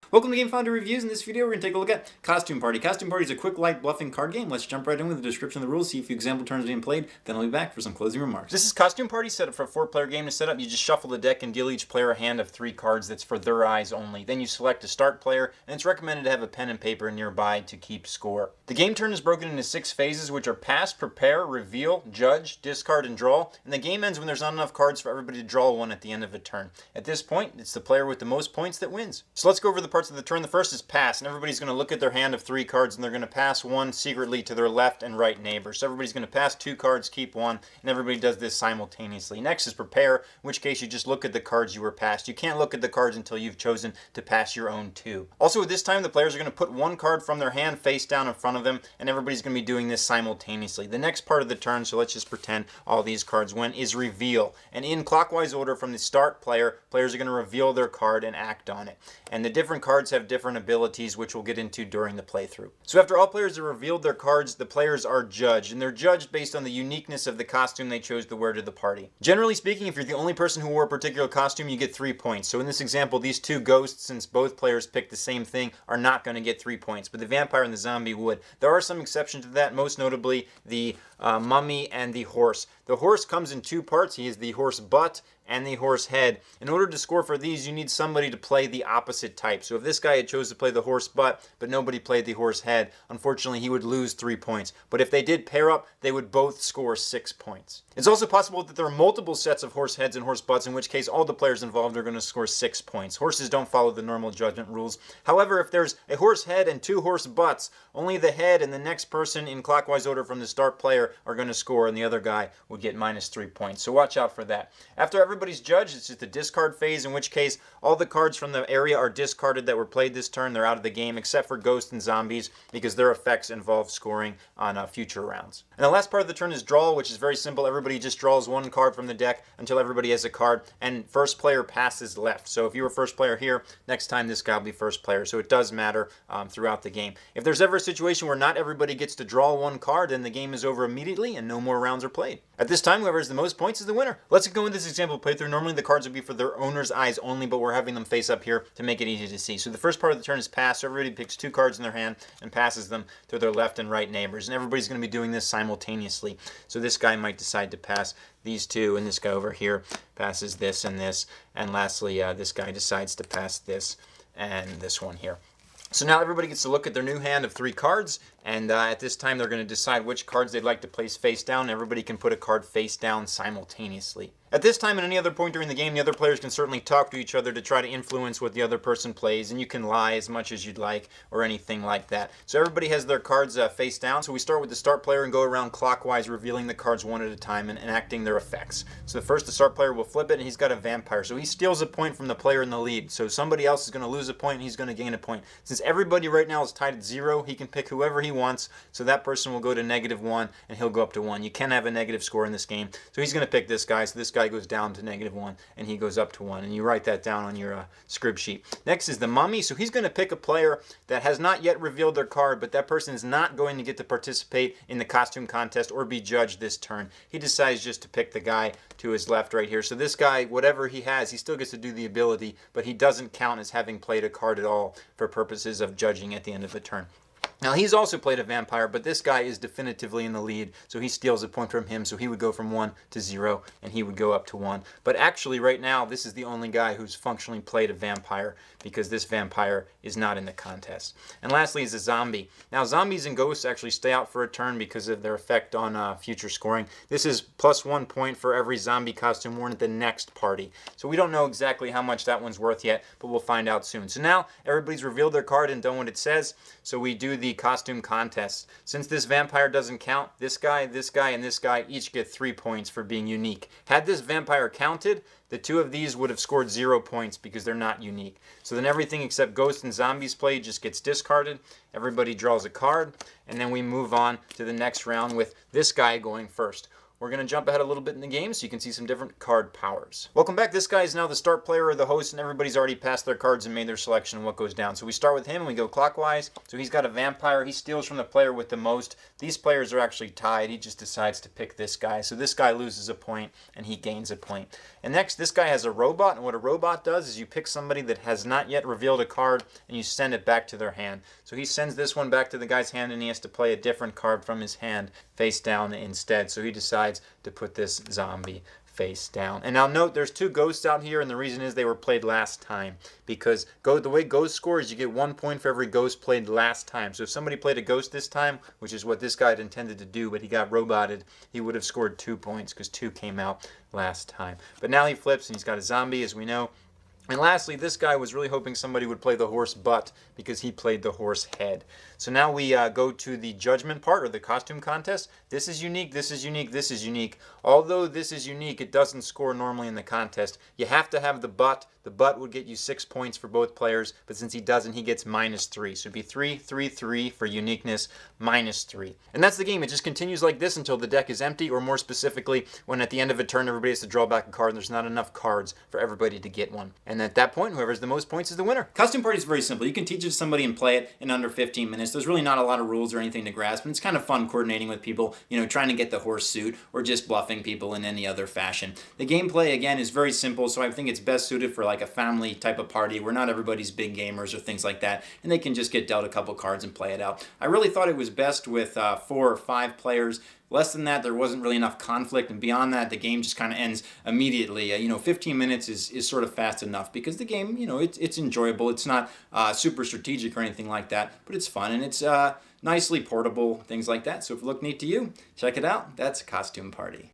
Welcome to Game Fondue Reviews. In this video, we're going to take a look at Costume Party. Costume Party is a quick, light, bluffing card game. Let's jump right in with the description of the rules, see a few example turns being played, then I'll be back for some closing remarks. This is Costume Party, set up for a 4-player game. To set up, you just shuffle the deck and deal each player a hand of 3 cards that's for their eyes only. Then you select a start player, and it's recommended to have a pen and paper nearby to keep score. The game turn is broken into 6 phases, which are pass, prepare, reveal, judge, discard, and draw. And the game ends when there's not enough cards for everybody to draw one at the end of a turn. At this point, it's the player with the most points that wins. So let's go over the parts of the turn. The first is pass, and everybody's going to look at their hand of 3 cards, and they're going to pass one secretly to their left and right neighbor. So everybody's going to pass 2 cards, keep one, and everybody does this simultaneously. Next is prepare, in which case you just look at the cards you were passed. You can't look at the cards until you've chosen to pass your own 2. Also, at this time, the players are going to put 1 card from their hand face down in front of them, and everybody's going to be doing this simultaneously. The next part of the turn, so let's just pretend all these cards went, is reveal. And in clockwise order from the start player, players are going to reveal their card and act on it. And the different cards have different abilities, which we'll get into during the playthrough. So after all players have revealed their cards, the players are judged, and they're judged based on the uniqueness of the costume they chose to wear to the party. Generally speaking, if you're the only person who wore a particular costume, you get 3 points. So in this example, these 2 ghosts, since both players picked the same thing, are not going to get 3 points, but the vampire and the zombie would. There are some exceptions to that, most notably the mummy and the horse. The horse comes in 2 parts. He is the horse butt and the horse head. In order to score for these, you need somebody to play the opposite type. So if this guy had chose to play the horse butt, but nobody played the horse head, unfortunately he would lose 3 points. But if they did pair up, they would both score 6 points. It's also possible that there are multiple sets of horse heads and horse butts, in which case all the players involved are going to score 6 points. Horses don't follow the normal judgment rules. However, if there's a horse head and 2 horse butts, only the head and the next person in clockwise order from the start player are going to score, and the other guy would get minus 3 points. So watch out for that. After everybody's judged, it's just the discard phase, in which case all the cards from the area are discarded that were played this turn. They're out of the game, except for ghosts and zombies, because their effects involve scoring on future rounds. And the last part of the turn is draw, which is very simple. Everybody just draws 1 card from the deck until everybody has a card, and first player passes left. So if you were first player here, next time this guy will be first player. So it does matter throughout the game. If there's ever a situation where not everybody gets to draw 1 card, then the game is over immediately and no more rounds are played. At this time, whoever has the most points is the winner. Let's go into this example playthrough. Normally the cards would be for their owner's eyes only, but we're having them face up here to make it easy to see. So the first part of the turn is pass. So everybody picks 2 cards in their hand and passes them to their left and right neighbors. And everybody's going to be doing this simultaneously. So this guy might decide to pass these 2, and this guy over here passes this and this. And lastly, this guy decides to pass this and this one here. So now everybody gets to look at their new hand of 3 cards, and at this time they're going to decide which cards they'd like to place face down. Everybody can put a card face down simultaneously. At this time and any other point during the game, the other players can certainly talk to each other to try to influence what the other person plays, and you can lie as much as you'd like or anything like that. So everybody has their cards face down. So we start with the start player and go around clockwise, revealing the cards one at a time and enacting their effects. So the start player will flip it, and he's got a vampire. So he steals a point from the player in the lead. So somebody else is going to lose a point, and he's going to gain a point. Since everybody right now is tied at 0, he can pick whoever he wants. So that person will go to -1, and he'll go up to 1. You can have a negative score in this game. So he's going to pick this guy. So this guy goes down to -1, and he goes up to 1. And you write that down on your script sheet. Next is the mummy. So he's going to pick a player that has not yet revealed their card, but that person is not going to get to participate in the costume contest or be judged this turn. He decides just to pick the guy to his left right here. So this guy, whatever he has, he still gets to do the ability, but he doesn't count as having played a card at all for purposes of judging at the end of the turn. Now, he's also played a vampire, but this guy is definitively in the lead, so he steals a point from him, so he would go from 1 to 0, and he would go up to 1. But actually, right now, this is the only guy who's functionally played a vampire, because this vampire is not in the contest. And lastly is a zombie. Now, zombies and ghosts actually stay out for a turn because of their effect on future scoring. This is +1 point for every zombie costume worn at the next party. So we don't know exactly how much that one's worth yet, but we'll find out soon. So now, everybody's revealed their card and done what it says, so we do the costume contest. Since this vampire doesn't count, this guy, and this guy each get 3 points for being unique. Had this vampire counted, the 2 of these would have scored 0 points because they're not unique. So then everything except ghosts and zombies played just gets discarded. Everybody draws a card, and then we move on to the next round with this guy going first. we're going to jump ahead a little bit in the game so you can see some different card powers. Welcome back. This guy is now the start player or the host, and everybody's already passed their cards and made their selection on what goes down. So we start with him and we go clockwise. So he's got a vampire. He steals from the player with the most. These players are actually tied. He just decides to pick this guy. So this guy loses a point and he gains a point. And next, this guy has a robot, and what a robot does is you pick somebody that has not yet revealed a card and you send it back to their hand. So he sends this one back to the guy's hand and he has to play a different card from his hand face down instead. So he decides to put this zombie face down. And now note there's two ghosts out here, and the reason is they were played last time, because the way ghost scores, you get 1 point for every ghost played last time. So if somebody played a ghost this time, which is what this guy had intended to do, but he got roboted, he would have scored 2 points because 2 came out last time. But now he flips and he's got a zombie, as we know. And lastly, this guy was really hoping somebody would play the horse butt because he played the horse head. So now we go to the judgment part, or the costume contest. This is unique, this is unique, this is unique. Although this is unique, it doesn't score normally in the contest. You have to have the butt. The butt would get you 6 points for both players, but since he doesn't, he gets -3. So it'd be 3, 3, 3 for uniqueness, -3. And that's the game. It just continues like this until the deck is empty, or more specifically, when at the end of a turn, everybody has to draw back a card and there's not enough cards for everybody to get one. And at that point, whoever has the most points is the winner. Costume Party is very simple. You can teach it to somebody and play it in under 15 minutes. There's really not a lot of rules or anything to grasp, and it's kind of fun coordinating with people, trying to get the horse suit or just bluffing people in any other fashion. The gameplay, again, is very simple, so I think it's best suited for like a family type of party where not everybody's big gamers or things like that, and they can just get dealt a couple cards and play it out. I really thought it was best with 4 or 5 players. Less than that, there wasn't really enough conflict, and beyond that, the game just kind of ends immediately. 15 minutes is sort of fast enough because the game, it's enjoyable. It's not super strategic or anything like that, but it's fun, and it's nicely portable, things like that. So if it looked neat to you, check it out. That's Costume Party.